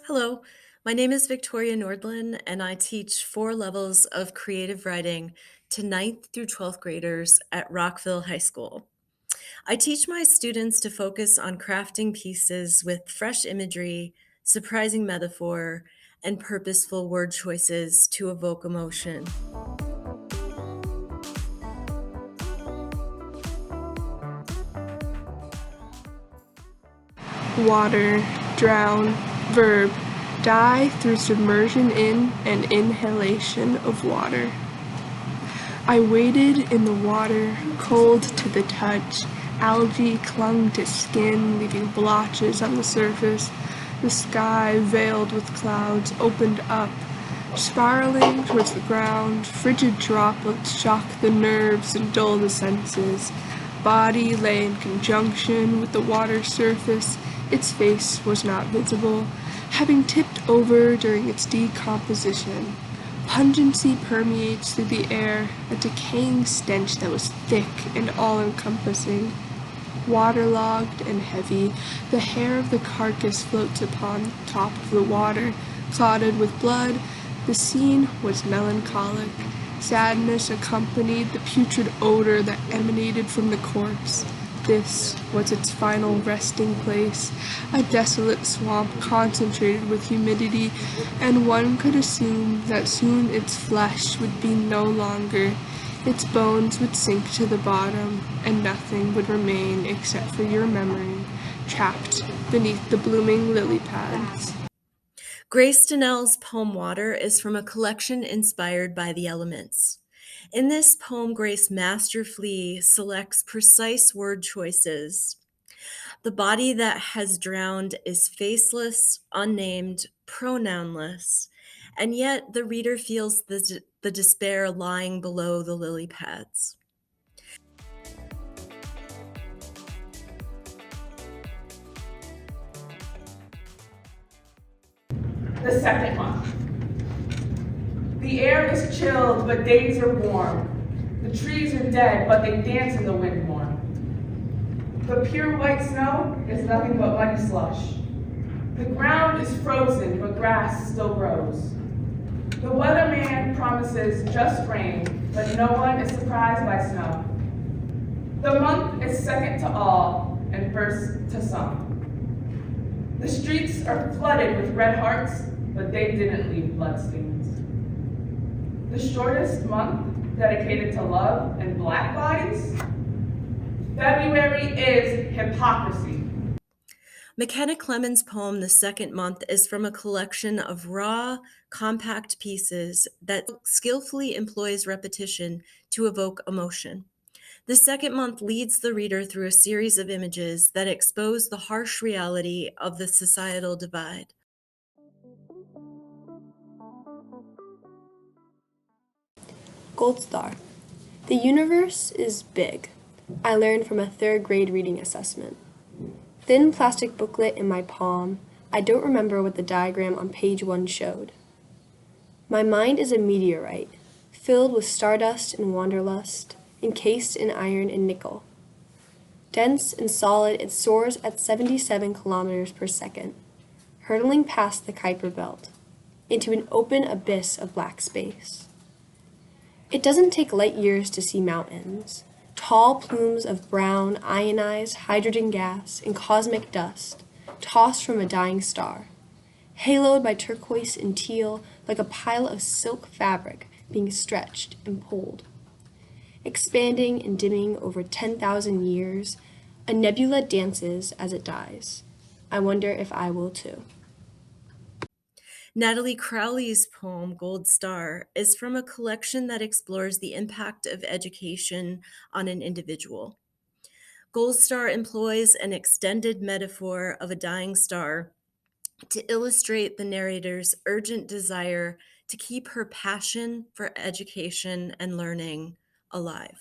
Hello, my name is Victoria Nordlund, and I teach 4 levels of creative writing to ninth through 12th graders at Rockville High School. I teach my students to focus on crafting pieces with fresh imagery, surprising metaphor, and purposeful word choices to evoke emotion. Water, drown, verb, die through submersion in and inhalation of water. I waded in the water, cold to the touch. Algae clung to skin, leaving blotches on the surface. The sky, veiled with clouds, opened up, spiraling towards the ground. Frigid droplets shock the nerves and dull the senses. Body lay in conjunction with the water surface. Its face was not visible, having tipped over during its decomposition. Pungency permeates through the air, a decaying stench that was thick and all-encompassing. Waterlogged and heavy, the hair of the carcass floats upon top of the water, clotted with blood. The scene was melancholic. Sadness accompanied the putrid odor that emanated from the corpse. This was its final resting place, a desolate swamp concentrated with humidity, and one could assume that soon its flesh would be no longer. Its bones would sink to the bottom, and nothing would remain except for your memory, trapped beneath the blooming lily pads. Grace Dehnel's poem Water is from a collection inspired by the elements. In this poem, Grace masterfully selects precise word choices. The body that has drowned is faceless, unnamed, pronounless, and yet the reader feels the despair lying below the lily pads. The second month. The air is chilled, but days are warm. The trees are dead, but they dance in the wind warm. The pure white snow is nothing but muddy slush. The ground is frozen, but grass still grows. The weatherman promises just rain, but no one is surprised by snow. The month is second to all and first to some. The streets are flooded with red hearts, but they didn't leave bloodstains. The shortest month dedicated to love and black bodies? February is hypocrisy. Mckena Clemons' poem, The Second Month, is from a collection of raw, compact pieces that skillfully employs repetition to evoke emotion. The second month leads the reader through a series of images that expose the harsh reality of the societal divide. Gold Star. The universe is big. I learned from a 3rd grade reading assessment. Thin plastic booklet in my palm. I don't remember what the diagram on page 1 showed. My mind is a meteorite, filled with stardust and wanderlust, encased in iron and nickel. Dense and solid, it soars at 77 kilometers per second, hurtling past the Kuiper Belt, into an open abyss of black space. It doesn't take light years to see mountains, tall plumes of brown, ionized hydrogen gas and cosmic dust, tossed from a dying star, haloed by turquoise and teal like a pile of silk fabric being stretched and pulled. Expanding and dimming over 10,000 years, a nebula dances as it dies. I wonder if I will too. Natalie Crowley's poem, Gold Star, is from a collection that explores the impact of education on an individual. Gold Star employs an extended metaphor of a dying star to illustrate the narrator's urgent desire to keep her passion for education and learning alive.